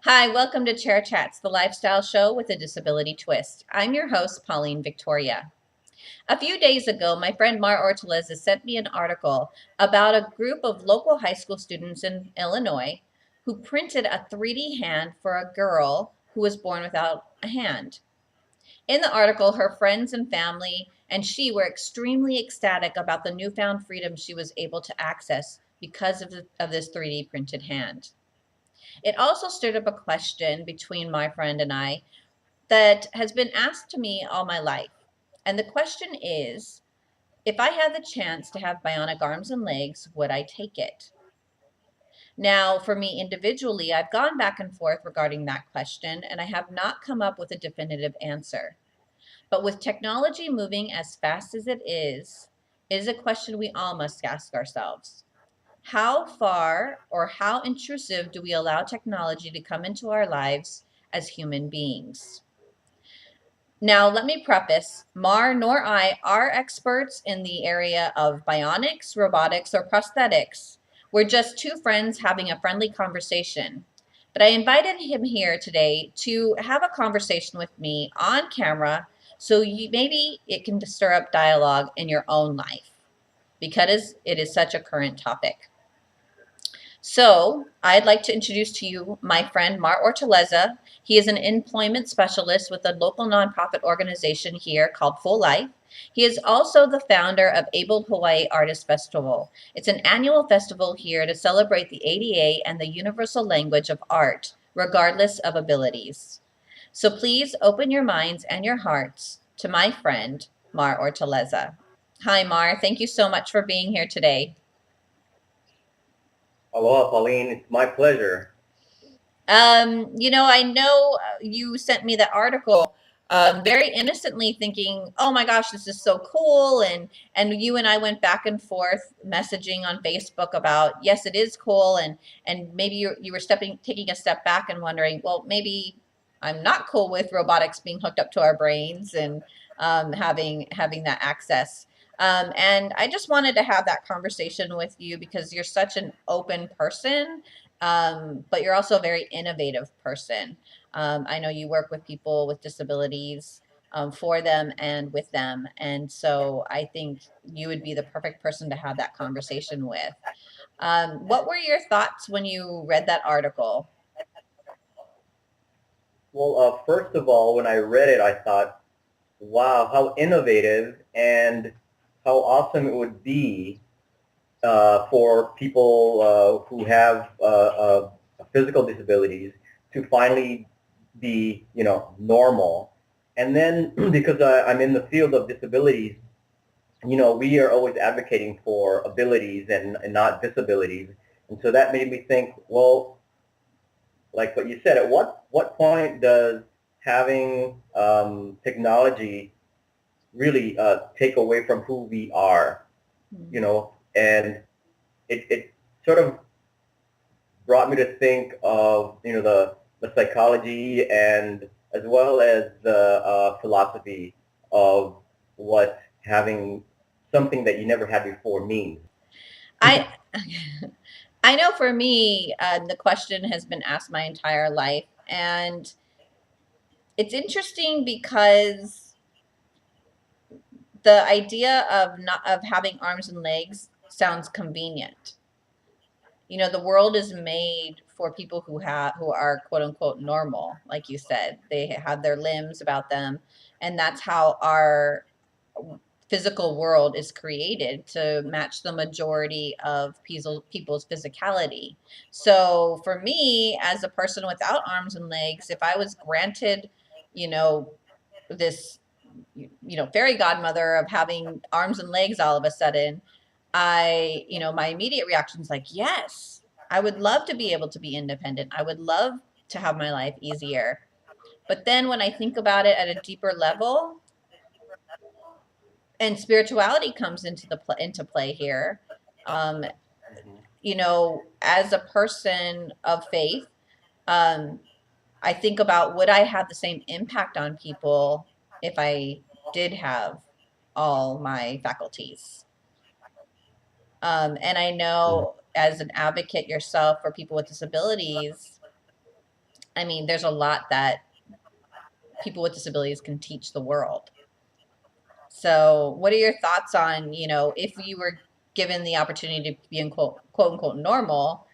Hi, welcome to Chair Chats, the lifestyle show with a disability twist. I'm your host, Pauline Victoria. A few days ago, my friend Mar Ortaleza sent me an article about a group of local high school students in Illinois who printed a 3D hand for a girl who was born without a hand. In the article, her friends and family and she were extremely ecstatic about the newfound freedom she was able to access because of this 3D printed hand. It also stirred up a question between my friend and I that has been asked to me all my life. And the question is, if I had the chance to have bionic arms and legs, would I take it? Now, for me individually, I've gone back and forth regarding that question, and I have not come up with a definitive answer. But with technology moving as fast as it is a question we all must ask ourselves. How far or how intrusive do we allow technology to come into our lives as human beings? Now, let me preface, Mar nor I are experts in the area of bionics, robotics, or prosthetics. We're just two friends having a friendly conversation. But I invited him here today to have a conversation with me on camera so maybe it can stir up dialogue in your own life because it is such a current topic. So I'd like to introduce to you my friend Mar Ortoleza. He is an employment specialist with a local nonprofit organization here called Full Life. He is also the founder of Able Hawaii Artist Festival. It's an annual festival here to celebrate the ADA and the universal language of art, regardless of abilities. So please open your minds and your hearts to my friend, Mar Ortoleza. Hi, Mar. Thank you so much for being here today. Aloha, Pauline. It's my pleasure. I know you sent me the article very innocently thinking, oh my gosh, this is so cool. And you and I went back and forth messaging on Facebook about, yes, it is cool. And maybe you were taking a step back and wondering, well, maybe I'm not cool with robotics being hooked up to our brains and having that access. And I just wanted to have that conversation with you because you're such an open person, but you're also a very innovative person. I know you work with people with disabilities, for them and with them. And so I think you would be the perfect person to have that conversation with. What were your thoughts when you read that article? Well, first of all, when I read it, I thought, wow, how innovative and how awesome it would be for people who have physical disabilities to finally be, normal. And then because I'm in the field of disabilities, we are always advocating for abilities and not disabilities. And so that made me think, well, like what you said, at what point does having technology really take away from who we are? Hmm. And it sort of brought me to think of the psychology and as well as the philosophy of what having something that you never had before means. I I know for me, the question has been asked my entire life, and it's interesting because the idea of not of having arms and legs sounds convenient. The world is made for people who are quote unquote normal, like you said. They have their limbs about them, and that's how our physical world is created to match the majority of people's physicality. So for me, as a person without arms and legs, if I was granted, you know, this fairy godmother of having arms and legs all of a sudden, my immediate reaction is like, yes, I would love to be able to be independent. I would love to have my life easier. But then when I think about it at a deeper level, and spirituality comes into play here, um, as a person of faith, um, I think about, would I have the same impact on people if I did have all my faculties? And I Mhm. know as an advocate yourself for people with disabilities, I mean, there's a lot that people with disabilities can teach the world. So, what are your thoughts on, if you were given the opportunity to be in quote unquote normal,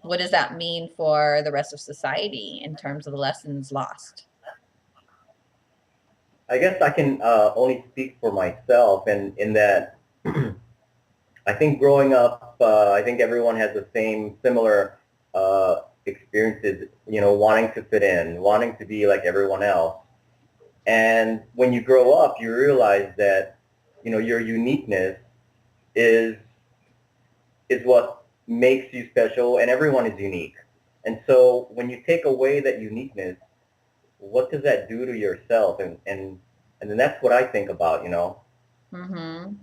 what does that mean for the rest of society in terms of the lessons lost? I guess I can only speak for myself, and in that, I think growing up, I think everyone has the same similar experiences. Wanting to fit in, wanting to be like everyone else. And when you grow up, you realize that your uniqueness is what makes you special, and everyone is unique. And so when you take away that uniqueness, what does that do to yourself? And then that's what I think about. Mm-hmm.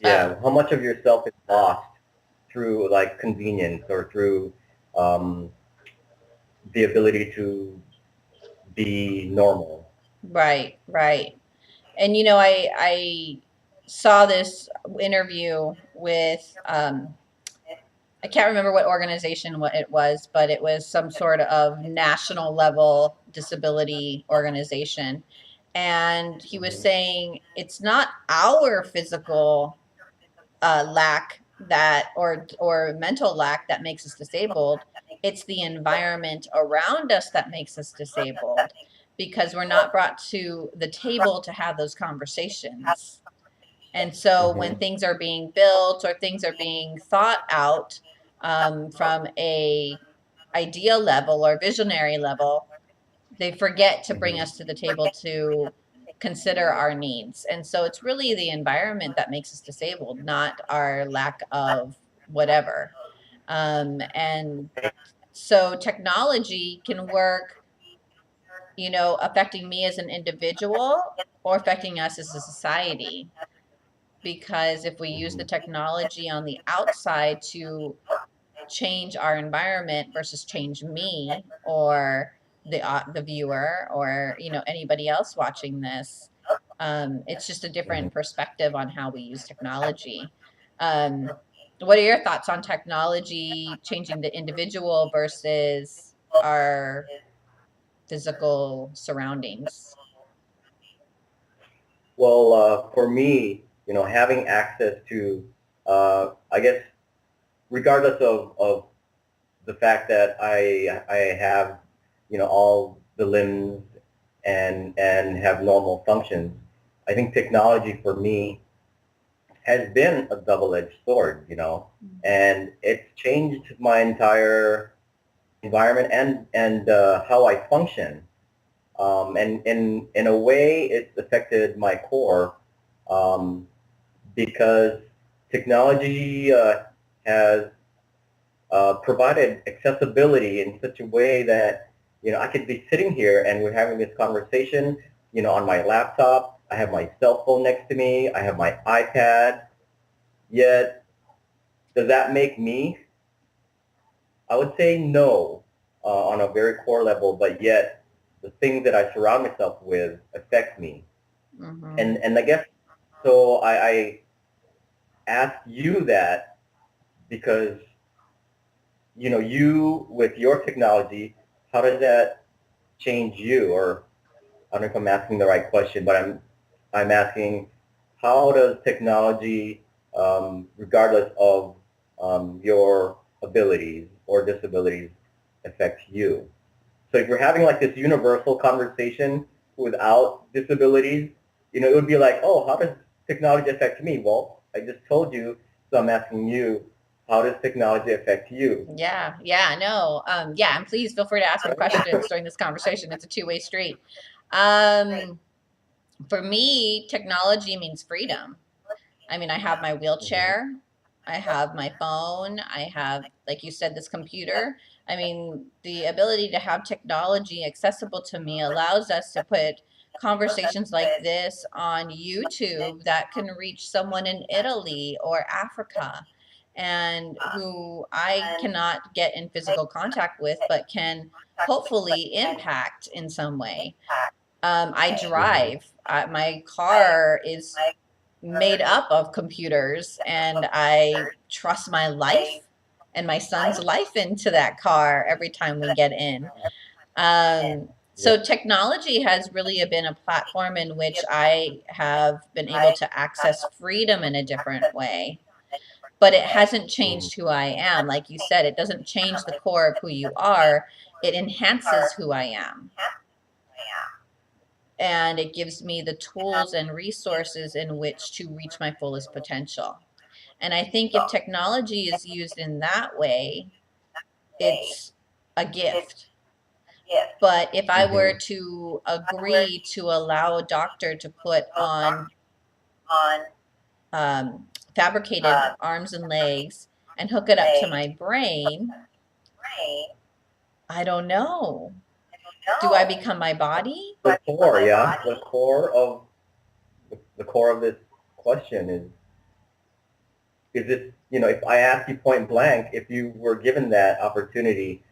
Yeah, how much of yourself is lost through like convenience or through um, the ability to be normal. Right, right. And I saw this interview with I can't remember what organization what it was, but it was some sort of national level disability organization. And he was Hmm. saying it's not our physical lack that or mental lack that makes us disabled. It's the environment around us that makes us disabled because we're not brought to the table to have those conversations. And so when Hmm. things are being built or things are being thought out from a idea level or visionary level, they forget to bring Hmm. us to the table to consider our needs. And so it's really the environment that makes us disabled, not our lack of whatever. And so technology can work, affecting me as an individual or affecting us as a society. Because if we use the Hmm. technology on the outside to change our environment versus change me or the viewer or anybody else watching this, it's just a Hmm. different perspective on how we use technology. um, what are your thoughts on technology changing the individual versus our physical surroundings? Well, for me, having access to, I guess, regardless of the fact that I have, all the limbs and have normal functions, I think technology for me has been a double-edged sword, and it's changed my entire environment and how I function. And in a way, it's affected my core um, because technology has provided accessibility in such a way that I could be sitting here and we're having this conversation, on my laptop. I have my cell phone next to me. I have my iPad. Yet, does that make me? I would say no on a very core level, but yet the things that I surround myself with affect me. Mm-hmm. And I guess so. I ask you that because you with your technology, how does that change you? Or I don't know if I'm asking the right question, but I'm asking how does technology, regardless of your abilities or disabilities, affect you? So if we're having like this universal conversation without disabilities, it would be like, oh, how does technology affect me? Well, I just told you, so I'm asking you, how does technology affect you? Yeah, yeah, no. Yeah, and please feel free to ask me questions during this conversation. It's a two-way street. Um, for me, technology means freedom. I mean, I have my Hmm. wheelchair, I have my phone, I have, like you said, this computer. I mean, the ability to have technology accessible to me allows us to put conversations like this on YouTube that can reach someone in Italy or Africa and who I cannot get in physical contact with, but can hopefully impact in some way. I Hmm. drive. My car is made up of computers, and I trust my life and my son's life into that car every time we get in. So technology has really been a platform in which I have been able to access freedom in a different way, but it hasn't Mhm. changed who I am. Like you said, it doesn't change the core of who you are. It enhances who I am. And it gives me the tools and resources in which to reach my fullest potential. And I think if technology is used in that way, it's a gift. But if I were Mhm. to agree to allow a doctor to put on um, fabricated arms and legs and hook it up to my brain, I don't know. Do I become my body? The core, yeah, the core of this question is this, if I ask you point blank, if you were given that opportunity,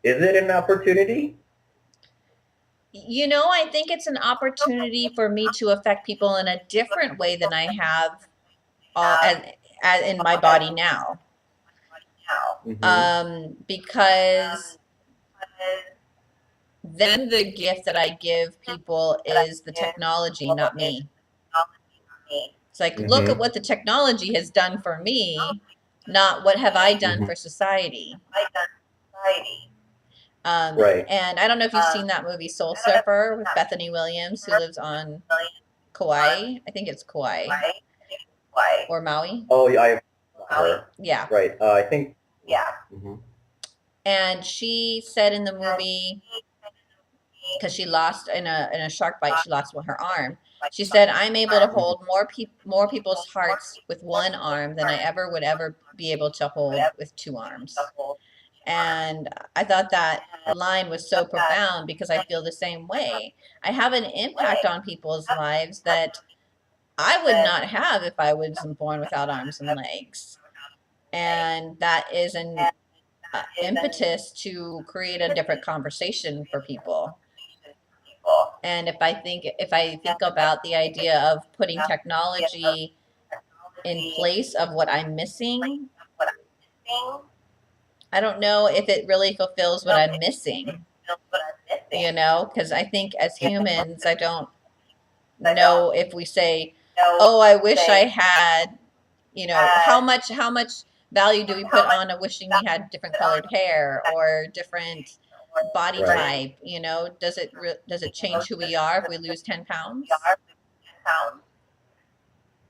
is it an opportunity? I think it's an opportunity for me to affect people in a different way than I have as in my body now. Mm-hmm. Because then the gift that I give people is the technology, not me. It's like, look at Mm-hmm. what the technology has done for me, not what have I done Mm-hmm. for society. Right. And I don't know if you've seen that movie Soul Surfer with Bethany Williams, who lives on Kauai. I think it's Kauai or Maui. Oh, yeah, I her. Yeah. Right. I think. Mm-hmm. And she said in the movie, because she lost in a shark bite, she lost her arm. She said, "I'm able to Mm-hmm. hold more people's hearts with one arm than I ever would ever be able to hold with two arms." And I thought that line was so profound because I feel the same way. I have an impact on people's lives that I would not have if I wasn't born without arms and legs. And that is an impetus to create a different conversation for people. And if I think about the idea of putting technology in place of what I'm missing, I don't know if it really fulfills what I'm missing, because I think as humans, I don't know if we say, "Oh, I wish I had," how much value do we put on a wishing we had different colored hair or different body Right. type? Does it change who we are if we lose 10 pounds?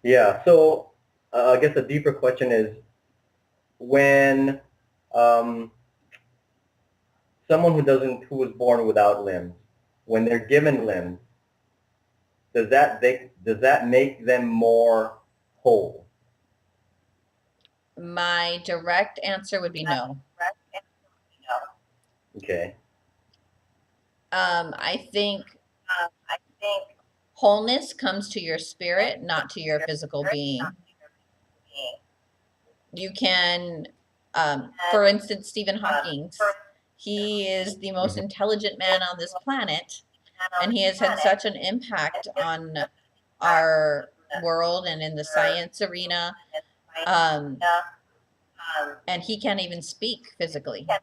Yeah. So I guess a deeper question is when um, someone who was born without limbs, when they're given limbs, does that make them more whole? My direct answer would be no. Okay. I think wholeness comes to your spirit, not to your physical being. You can, for instance, Stephen Hawking, he is the most Mm-hmm. intelligent man on this planet, and he has had such an impact on our world and in the science arena. Um, and he can't even speak physically, but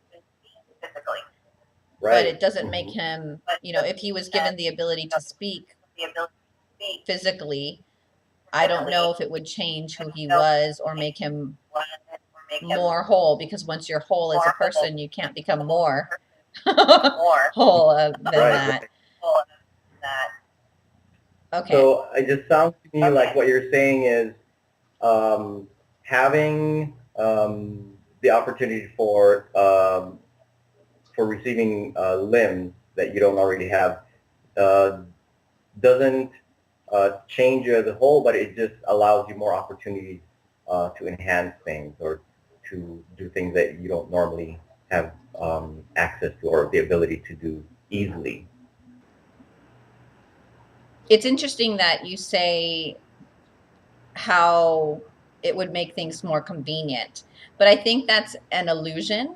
Right. it doesn't make Mm-hmm. him, if he was given the ability to speak physically, I don't know if it would change who he was or make him more whole, because once you're whole as a person, you can't become more whole than Right. that. Right. Okay. So it just sounds to me like what you're saying is having the opportunity for receiving limbs that you don't already have uh, doesn't change you as a whole, but it just allows you more opportunities to enhance things or to do things that you don't normally have access to or the ability to do easily. It's interesting that you say how it would make things more convenient, but I think that's an illusion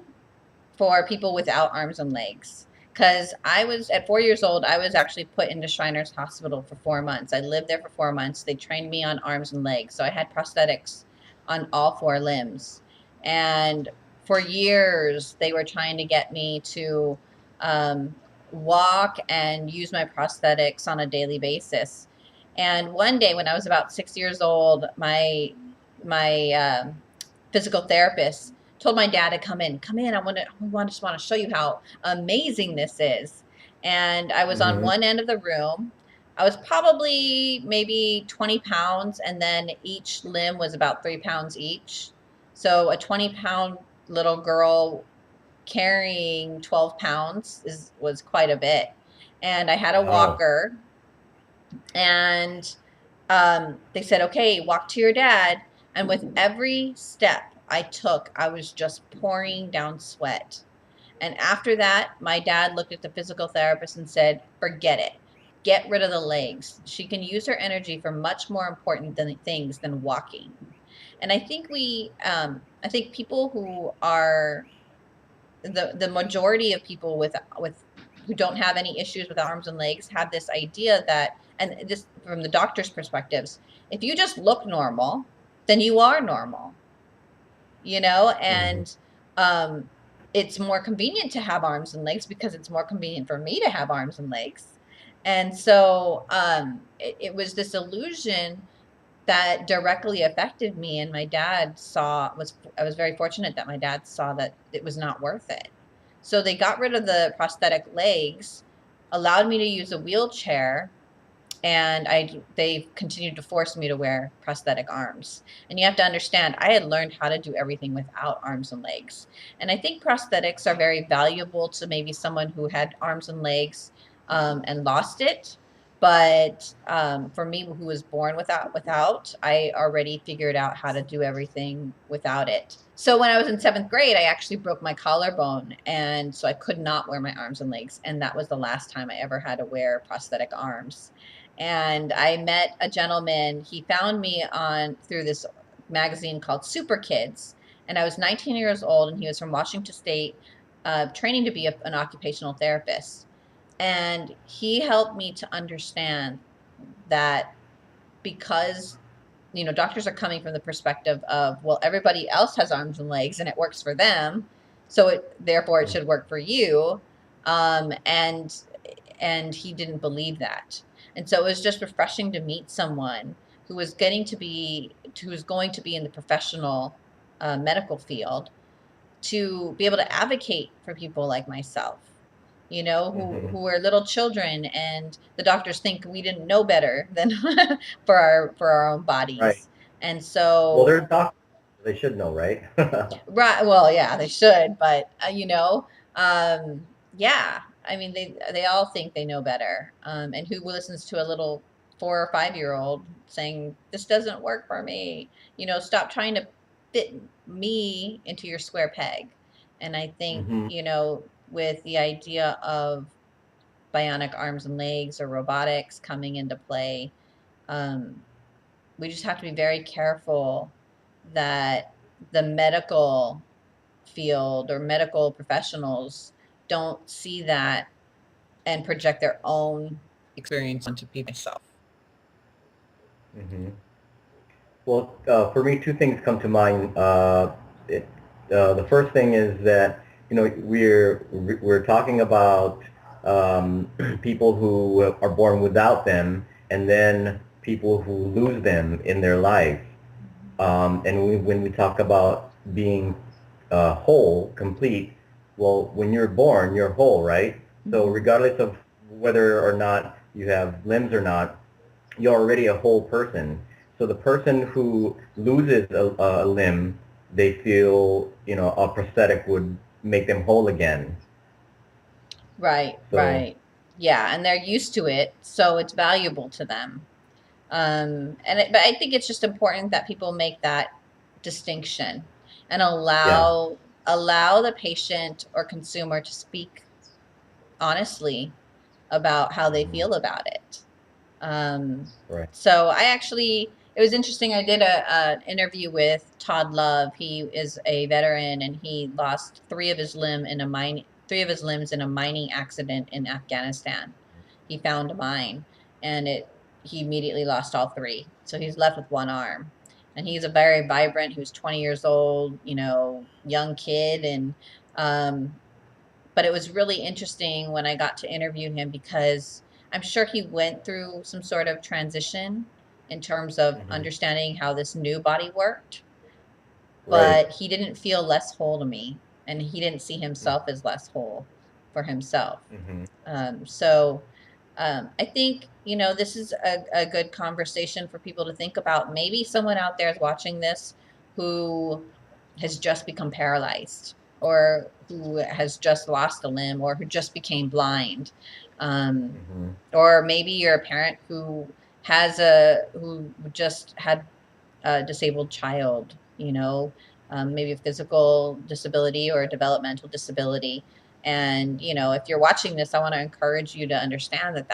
for people without arms and legs. Because I was at 4 years old, I was actually put into Shriners Hospital for 4 months. I lived there for 4 months. They trained me on arms and legs. So I had prosthetics on all four limbs. And for years they were trying to get me to um, walk and use my prosthetics on a daily basis. And one day when I was about 6 years old, my physical therapist told my dad to come in. Just want to show you how amazing this is. And I was on Mm-hmm. one end of the room. I was probably maybe 20 pounds, and then each limb was about 3 pounds each. So a 20-pound little girl carrying 12 pounds was quite a bit. And I had a Wow. walker, and they said, okay, walk to your dad. And with every step I took, I was just pouring down sweat. And after that, my dad looked at the physical therapist and said, forget it. Get rid of the legs. She can use her energy for much more important things than walking. And I think people who are the majority of people with who don't have any issues with arms and legs have this idea that, and just from the doctor's perspectives, if you just look normal, then you are normal, Mm-hmm. and um, it's more convenient to have arms and legs because it's more convenient for me to have arms and legs. And so it was this illusion that directly affected me, and my dad saw was I was very fortunate that my dad saw that it was not worth it. So they got rid of the prosthetic legs, allowed me to use a wheelchair, and they continued to force me to wear prosthetic arms. And you have to understand, I had learned how to do everything without arms and legs. And I think prosthetics are very valuable to maybe someone who had arms and legs and lost it. But for me, who was born without, I already figured out how to do everything without it. So when I was in seventh grade, I actually broke my collarbone, and so I could not wear my arms and legs. And that was the last time I ever had to wear prosthetic arms. And I met a gentleman. He found me on through this magazine called Super Kids, and I was 19 years old, and he was from Washington State, training to be an occupational therapist. And he helped me to understand that because doctors are coming from the perspective of, well, everybody else has arms and legs and it works for them, so therefore it should work for you. And he didn't believe that. And so it was just refreshing to meet someone who was going to be in the professional medical field, to be able to advocate for people like myself, Mm-hmm. who are little children, and the doctors think we didn't know better than for our own Right. bodies. And Well, so, they're doctors. They should know, right? right, well, yeah, they should, but yeah, I mean, they all think they know better. And who listens to a little 4 or 5 year old saying, this doesn't work for me? Stop trying to fit me into your square peg. And I think, Mm-hmm. with the idea of bionic arms and legs or robotics coming into play, um, we just have to be very careful that the medical field or medical professionals don't see that and project their own experience onto people myself. Mm-hmm. Well, for me, two things come to mind. It, the first thing is that we're talking about people who are born without them, and then people who lose them in their life. And when we talk about being whole, complete, well, when you're born, you're whole, right? So Mhm. regardless of whether or not you have limbs or not, you're already a whole person. So the person who loses a limb, they feel, a prosthetic would make them whole again. Right, So, right. Yeah, and they're used to it, so it's valuable to them. But I think it's just important that people make that distinction and yeah. allow the patient or consumer to speak honestly about how they Hmm. feel about it. Um, Right. so it was interesting. I did an interview with Todd Love. He is a veteran, and he lost three of his limbs in a mining accident in Afghanistan. He found a mine, and he immediately lost all three. So he's left with one arm. and he's a very vibrant. He was 20 years old, young kid, and um, but it was really interesting when I got to interview him because I'm sure he went through some sort of transition in terms of Hmm. understanding how this new body worked, Right. but he didn't feel less whole to me, and he didn't see himself as less whole for himself. Mm-hmm. So I think, this is a good conversation for people to think about. Maybe someone out there is watching this who has just become paralyzed, or who has just lost a limb, or who just became blind. Um, Mm-hmm. or maybe you're a parent who just had a disabled child, maybe a physical disability or a developmental disability. And, if you're watching this, I want to encourage you to understand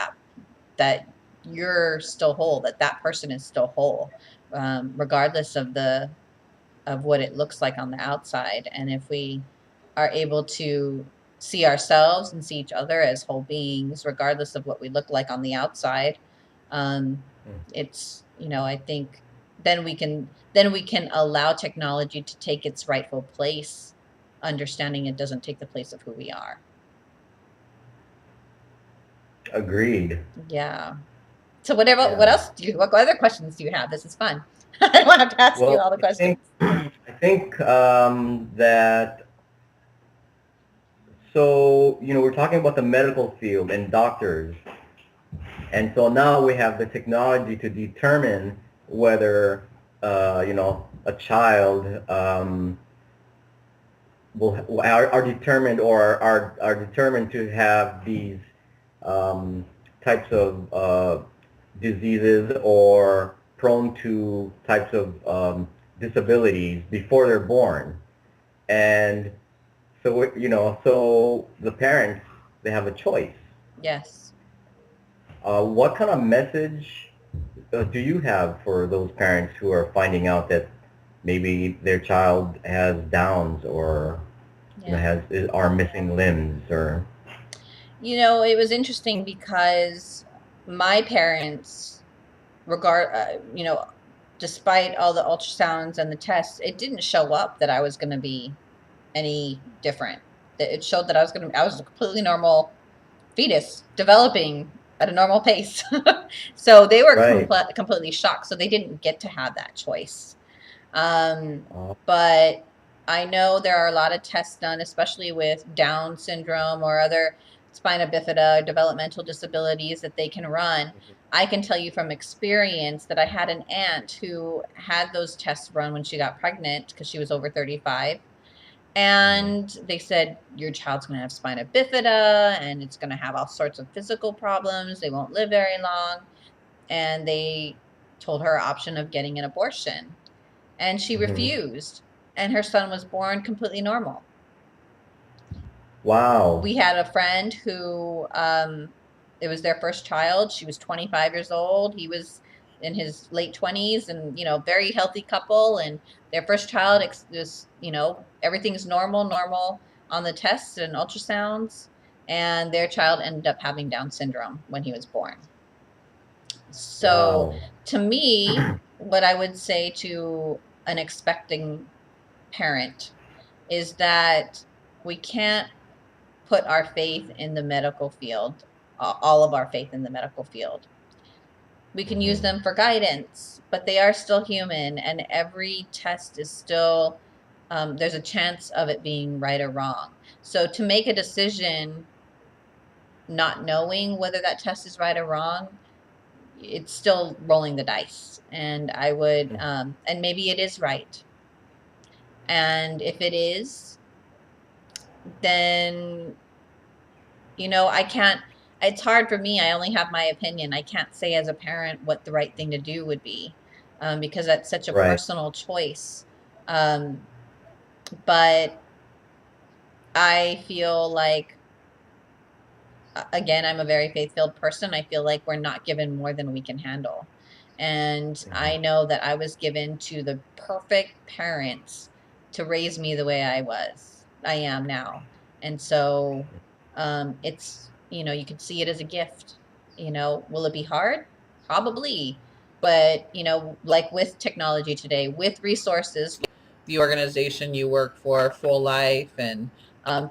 that you're still whole, that person is still whole, regardless of what it looks like on the outside. And if we are able to see ourselves and see each other as whole beings, regardless of what we look like on the outside, um, it's, I think then we can allow technology to take its rightful place, understanding it doesn't take the place of who we are. Agreed. Yeah. So what Yeah. else what other questions do you have? This is fun. I don't have to ask you Well, all the I think questions. that so we're talking about the medical field and doctors, and so now we have the technology to determine whether a child are determined or are determined to have these um, types of diseases or prone to types of disabilities before they're born. And so, so the parents, they have a choice. Yes. What kind of message do you have for those parents who are finding out that maybe their child has Downs or Yeah. has are missing limbs or It was interesting because my parents, despite all the ultrasounds and the tests, it didn't show up that I was going to be any different. It showed that I was a completely normal fetus developing at a normal pace. So they were right? completely shocked. So they didn't get to have that choice. Um, Uh, but I know there are a lot of tests done, especially with Down syndrome or other spina bifida developmental disabilities that they can run. I can tell you from experience that I had an aunt who had those tests run when she got pregnant because she was over 35. mhm. And they said, your child's going to have spina bifida and it's going to have all sorts of physical problems. They won't live very long. And they told her option of getting an abortion, and she Mhm. refused, and her son was born completely normal. Wow. We had a friend who it was their first child. She was 25 years old. He was in his late 20s, and very healthy couple, and their first child was, everything's normal on the tests and ultrasounds, and their child ended up having Down syndrome when he was born. So Wow. to me, what I would say to an expecting parent is that we can't put our faith in the medical field, all of our faith in the medical field. We can use Mhm. them for guidance, but they are still human, and every test is still, there's a chance of it being right or wrong. So to make a decision not knowing whether that test is right or wrong, it's still rolling the dice. And I would, and maybe it is right. And if it is, then I can't, it's hard for me. I only have my opinion. I can't say as a parent what the right thing to do would be, because that's such a Right. personal choice. Um, but I feel like, again, I'm a very faith-filled person. I feel like we're not given more than we can handle. And Mhm. I know that I was given to the perfect parents to raise me the way I am now. And so it's, you could see it as a gift. Will it be hard? Probably. But, like with technology today, with resources, the organization you work for, Full Life, and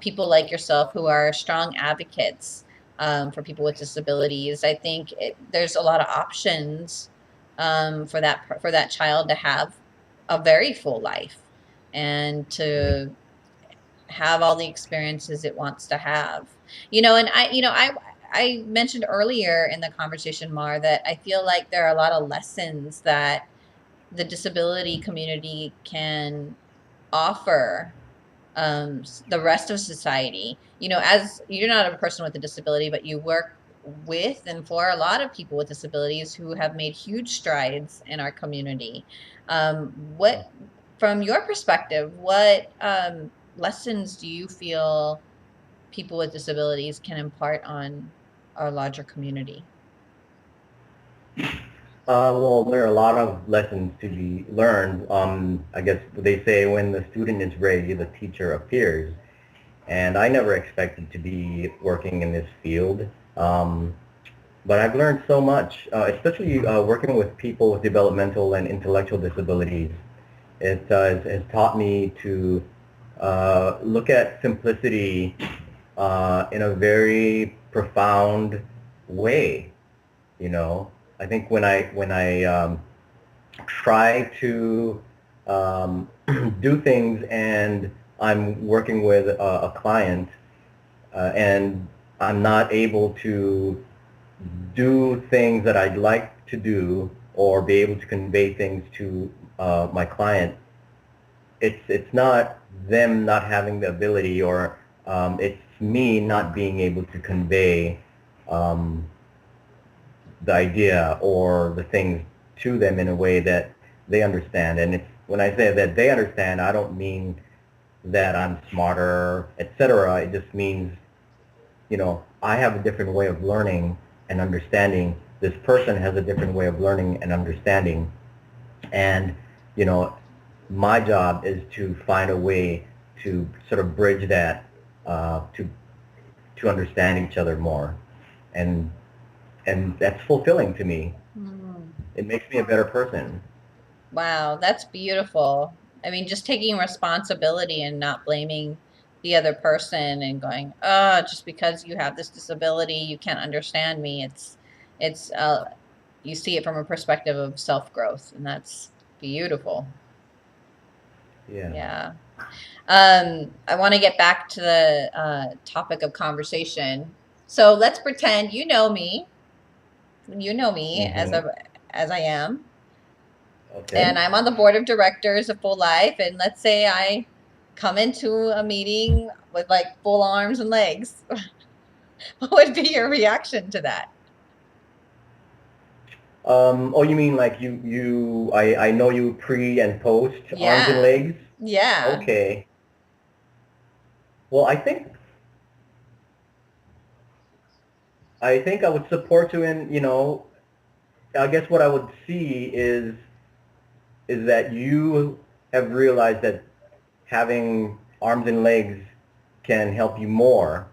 people like yourself who are strong advocates for people with disabilities, I think there's a lot of options for that child to have a very full life and to have all the experiences it wants to have. And I mentioned earlier in the conversation, Mar, that I feel like there are a lot of lessons that the disability community can offer the rest of society. As you're not a person with a disability, but you work with and for a lot of people with disabilities who have made huge strides in our community. What, from your perspective, what lessons do you feel people with disabilities can impart on our larger community? Well, there are a lot of lessons to be learned. I guess they say when the student is ready, the teacher appears. And I never expected to be working in this field. Um, but I've learned so much, especially working with people with developmental and intellectual disabilities. It has taught me to look at simplicity in a very profound way. You know, I think when I try to um, do things and I'm working with a client and I'm not able to do things that I'd like to do or be able to convey things to my client, it's not them not having the ability or it's me not being able to convey um, the idea or the things to them in a way that they understand. And it's when I say that they understand, I don't mean that I'm smarter, etc. It just means, I have a different way of learning and understanding. This person has a different way of learning and understanding. And, you know, my job is to find a way to sort of bridge that to understand each other more. And and that's fulfilling to me. Hmm. It makes me a better person. Wow, that's beautiful. I mean, just taking responsibility and not blaming the other person and going, "Oh, just because you have this disability, you can't understand me." It's you see it from a perspective of self-growth, and that's beautiful. Yeah. Yeah. I want to get back to the topic of conversation. So let's pretend you know me Hmm. as I am, and Okay. I'm on the board of directors of Full Life, and let's say I come into a meeting with like full arms and legs. What would be your reaction to that? Oh, you mean like I know you pre and post arms and Yeah. legs? Yeah. Okay. Well, I think I would support you in, I guess what I would see is that you have realized that having arms and legs can help you more.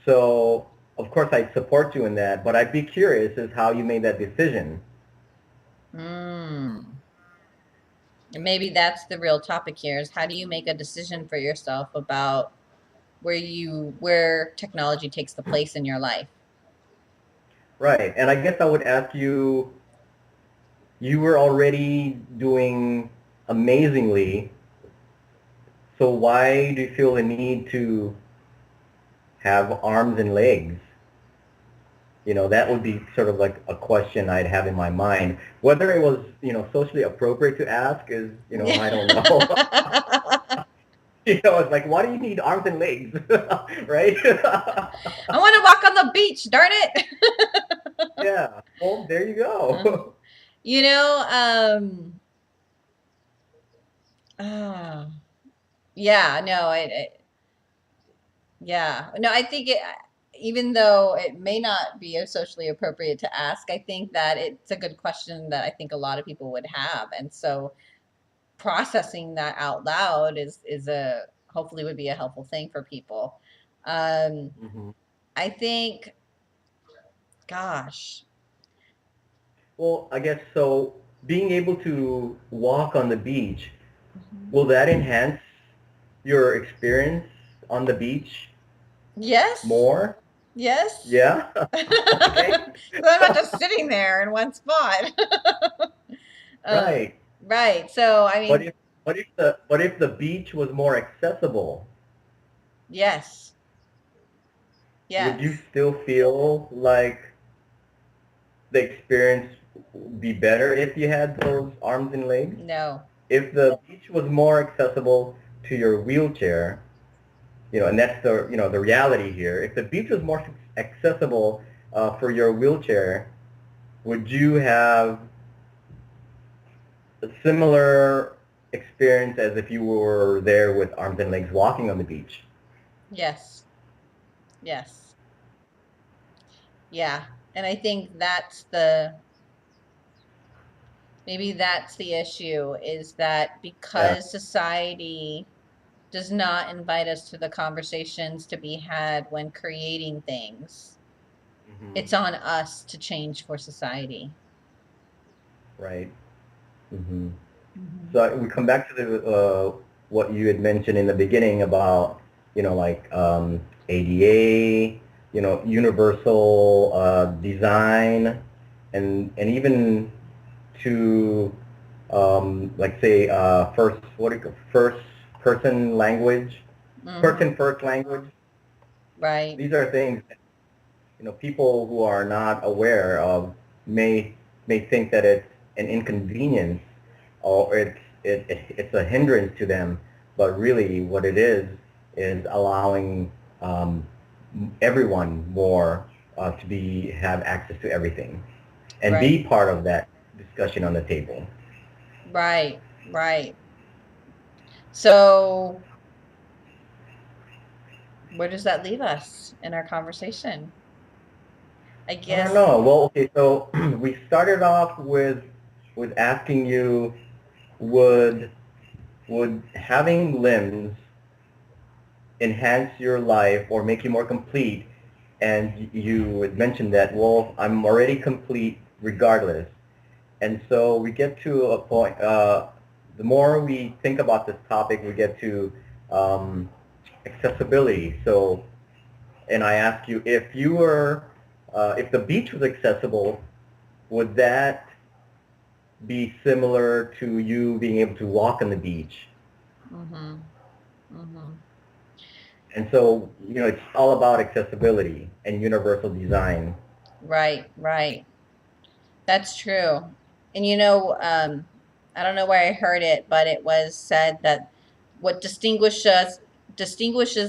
So, of course, I'd support you in that, but I'd be curious as how you made that decision. Mm. And maybe that's the real topic here is how do you make a decision for yourself about where technology takes the place in your life? Right. And I guess I would ask you, you were already doing amazingly, so why do you feel the need to have arms and legs? That would be sort of like a question I'd have in my mind. Whether it was, socially appropriate to ask is, I don't know. It's like, why do you need arms and legs? Right? I want to walk on the beach, darn it. Yeah. Well, there you Uh, go. you know, ah, yeah, no, yeah, no, I think even though it may not be socially appropriate to ask, I think that it's a good question that I think a lot of people would have, and so processing that out loud is a hopefully would be a helpful thing for people. Um, Hmm. I think, gosh, Well, I guess so. Being able to walk on the beach, Mhm. will that enhance your experience on the beach Yes. more? Yes. Yeah. Okay. So I'm not just sitting there in one spot. um, Right. right. So I What mean, if what if the beach was more accessible? yes. Would you Yes. still feel like the experience would be better if you had those arms and legs? No. If the beach was more accessible to your wheelchair, and that's the reality here. If the beach was more accessible for your wheelchair, would you have a similar experience as if you were there with arms and legs walking on the beach? Yes. Yes. Yeah. And I think maybe that's the issue, is that Yeah. because society does not invite us to the conversations to be had when creating things, Hmm. it's on us to change for society. Right. Hmm. Hmm. So we come back to the what you had mentioned in the beginning about like ADA, universal design, and even to like say first person language, Hmm. person first language. Right. These are things that, people who are not aware of may may think that it's an inconvenience or it's a hindrance to them, but really what it is allowing um, everyone more to be have access to everything and Right. be part of that discussion on the table. Right. Right. So where does that leave us in our conversation? I I don't guess. know. Well, okay, so we started off with asking you, would would having limbs enhance your life or make you more complete? And you had mentioned that, well, I'm already complete regardless. And so we get to a point, the more we think about this topic, we get to um, accessibility. So, and I ask you, if the beach was accessible, would that be similar to you being able to walk on the beach? Hmm. Hmm. And so, it's all about accessibility and universal design. Right. Right. That's true. And I don't know where I heard it, but it was said that what distinguishes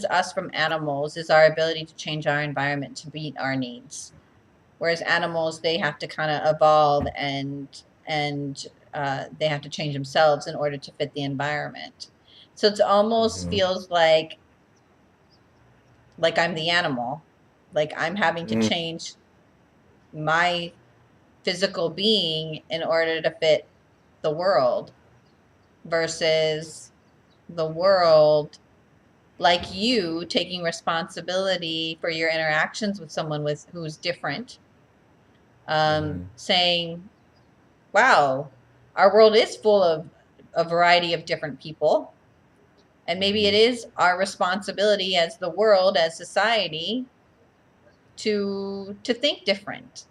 us from animals is our ability to change our environment to meet our needs. Whereas animals, they have to kind of evolve, and they have to change themselves in order to fit the environment. So it almost Hmm. feels like I'm the animal, like I'm having to Mm. change my physical being in order to fit the world, versus the world, like you, taking responsibility for your interactions with someone who's different, Hmm. saying, wow, our world is full of a variety of different people, and maybe it Hmm. is our responsibility as the world, as society, to think different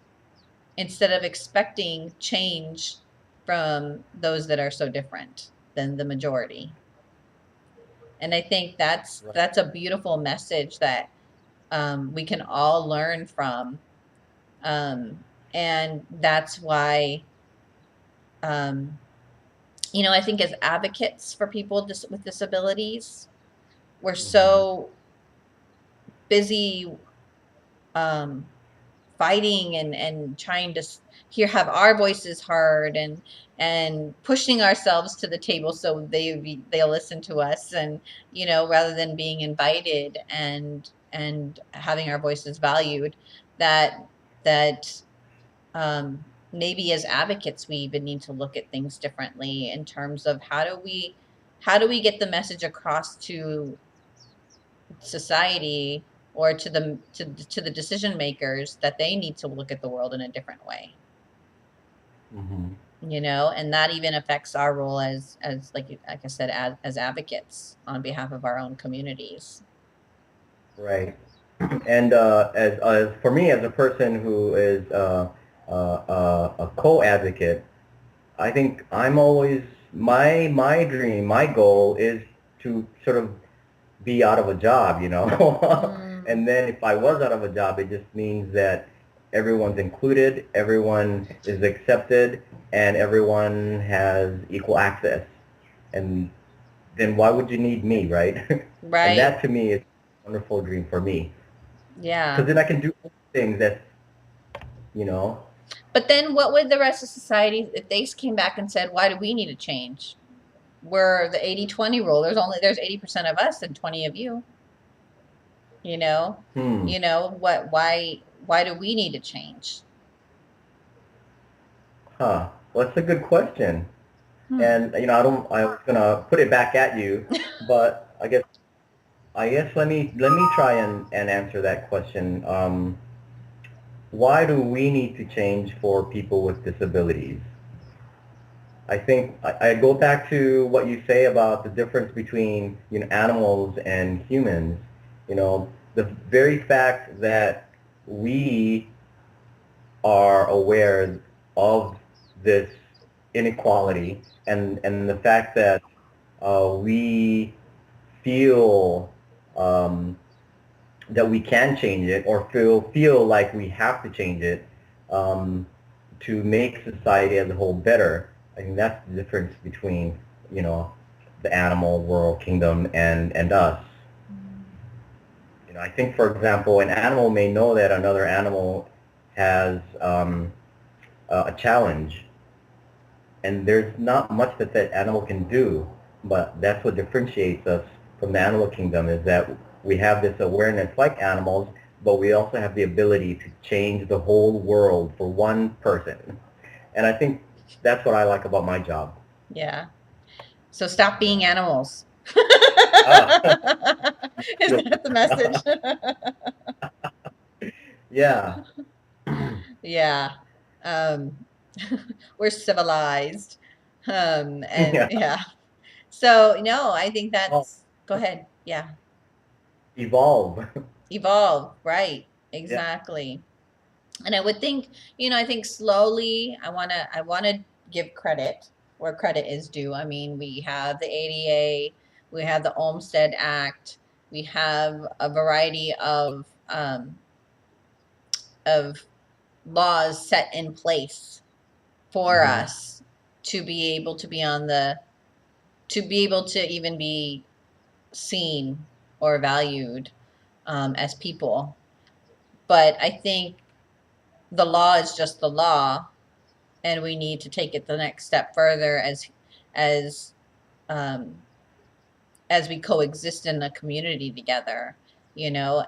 instead of expecting change from those that are so different than the majority. And I think Right. that's a beautiful message that we can all learn from, um, and that's why, um, I think as advocates for people with disabilities, we're Hmm. so busy, um, fighting and trying to have our voices heard, and pushing ourselves to the table so they'll listen to us, and rather than being invited and having our voices valued, that that maybe as advocates we even need to look at things differently in terms of how do we get the message across to society, or to the decision makers, that they need to look at the world in a different way. Hmm. And that even affects our role as like I said, as advocates on behalf of our own communities. Right. And as for me, as a person who is a co-advocate, I think I'm always my dream, my goal is to sort of be out of a job, Mm, and then if I was out of a job, it just means that everyone's included, everyone is accepted, and everyone has equal access. And then why would you need me, right? And right. that to me is a wonderful dream for me, because Yeah. then I can do things that, you know, But then what would the rest of society, if they came back and said, why do we need to change? We're the 80-20 rule. There's 80% of us and 20 of you, you know? hmm, Why do we need to change? huh. Well, that's a good question. Hmm. And I was gonna put it back at you, but I guess let me try and answer that question. Why do we need to change for people with disabilities? I think I go back to what you say about the difference between animals and humans. The very fact that we are aware of this inequality, and the fact that we feel um, that we can change it, or feel like we have to change it um, to make society as a whole better. I think that's the difference between you know the animal world kingdom and us. I think, for example, an animal may know that another animal has a challenge, and there's not much that that animal can do. But that's what differentiates us from the animal kingdom, is that we have this awareness like animals, but we also have the ability to change the whole world for one person. And I think that's what I like about my job. Yeah. So stop being Yeah. animals. Ah, Is that the message? yeah. Yeah. Um, we're civilized. And Yeah. yeah. So, no, I think Oh, go ahead. Yeah. evolve. Evolve. Right. Yeah. Exactly. And I would think, I think slowly I want to give credit where credit is due. I mean, we have the ADA, we have the Olmstead Act, we have a variety of laws set in place for Hmm. us to be able to be on the to be able to even be seen or valued as people. But I think the law is just the law, and we need to take it the next step further as um, as we coexist in a community together,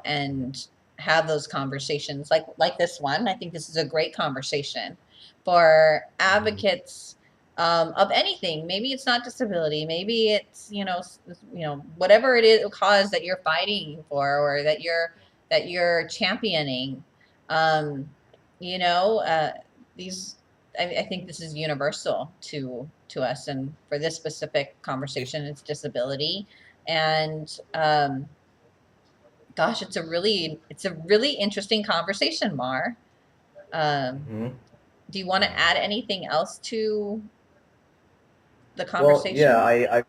and have those conversations like this one. I think this is a great conversation for Hmm. advocates of anything. Maybe it's not disability. Maybe it's whatever it is cause that you're fighting for, or that you're championing. Um, you know, these I think this is universal to us, and for this specific conversation, it's disability. And gosh, it's a really interesting conversation, Mar. Um, Hmm. do you want to Yeah. add anything else to the Well, yeah, conversation?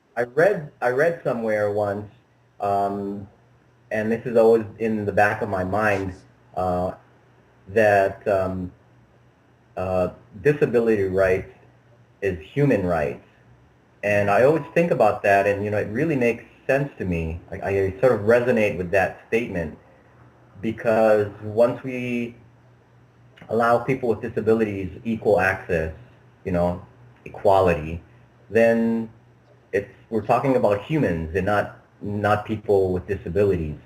I read somewhere once, um, and this is always in the back of my mind, uh, that uh, disability rights is human rights. And I always think about that, and it really makes sense to me. I sort of resonate with that statement, because once we allow people with disabilities equal access, you know, equality, then we're talking about humans and not people with disabilities.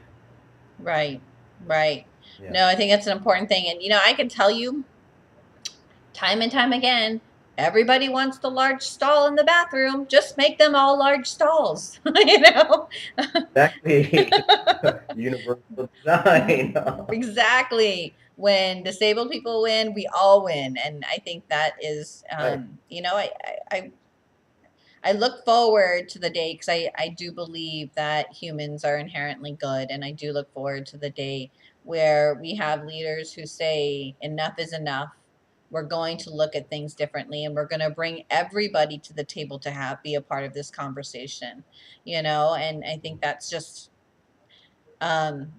Right, right. Yeah. No, I think that's an important thing. And I can tell you time and time again, everybody wants the large stall in the bathroom. Just make them all large stalls, you know? Exactly. Universal design. Exactly. when disabled people win, we all win. And I think that is, Right. you know, I look forward to the day because I do believe that humans are inherently good. And I do look forward to the day where we have leaders who say enough is enough. We're going to look at things differently and we're going to bring everybody to the table to be a part of this conversation, and I think that's just um,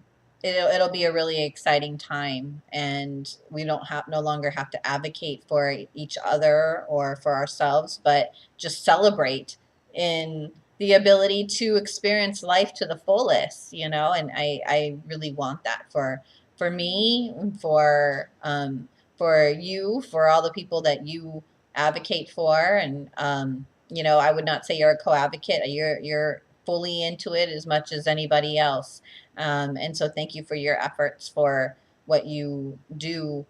it'll be a really exciting time, and we don't have no longer have to advocate for each other or for ourselves, but just celebrate in the ability to experience life to the fullest, and I really want that for me, for you, for all the people that you advocate for. And I would not say you're a co-advocate. You're fully into it as much as anybody else. And so thank you for your efforts for what you do,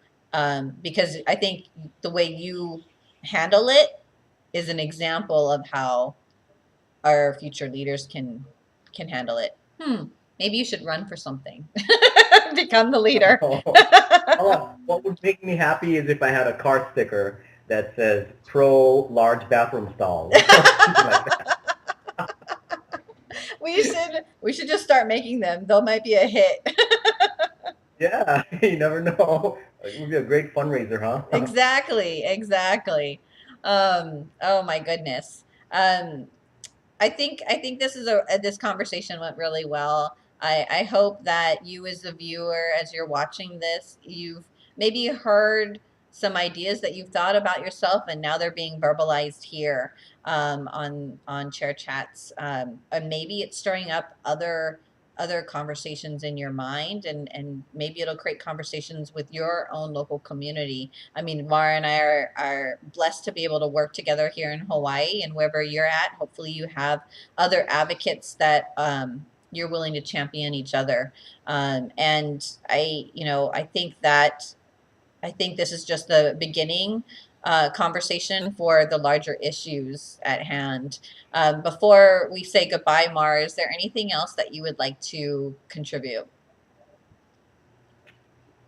because I think the way you handle it is an example of how our future leaders can handle it. Maybe you should run for something. Become the leader. What would make me happy is if I had a car sticker that says "Pro Large Bathroom Stalls," something like that. We should just start making them. They might be a hit. Yeah, you never know. It would be a great fundraiser, huh? Exactly. Oh my goodness. Um, I think this conversation went really well. I hope that you, as the viewer, as you're watching this, you've maybe heard some ideas that you've thought about yourself, and now they're being verbalized here, on Chair Chats. And maybe it's stirring up other conversations in your mind, and maybe it'll create conversations with your own local community. I mean, Mara and I are blessed to be able to work together here in Hawaii, and wherever you're at, hopefully you have other advocates that you're willing to champion each other. And I think this is just the beginning conversation for the larger issues at hand. Before we say goodbye, Mara, is there anything else that you would like to contribute?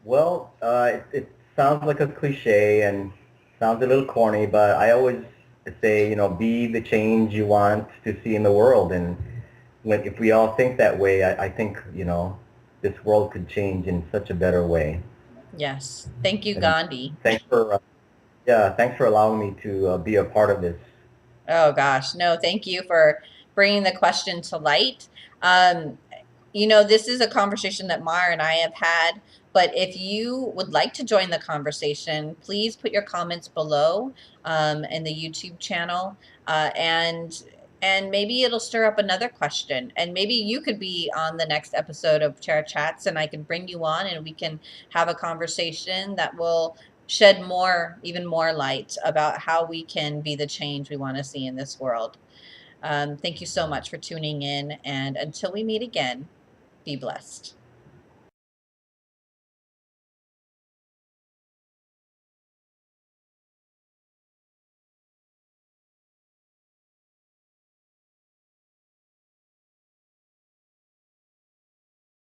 Well, it sounds like a cliche and sounds a little corny, but I always say, be the change you want to see in the world. And if we all think that way, I think, this world could change in such a better way. Yes. Thank you, And Gandhi. thanks for, yeah, thanks for allowing me to be a part of this. Oh gosh, no, thank you for bringing the question to light. Um, this is a conversation that Mar and I have had, but if you would like to join the conversation, please put your comments below, in the YouTube channel, and maybe it'll stir up another question, and maybe you could be on the next episode of Chair Chats, and I can bring you on, and we can have a conversation that will shed even more light about how we can be the change we want to see in this world. Thank you so much for tuning in, and until we meet again, be blessed.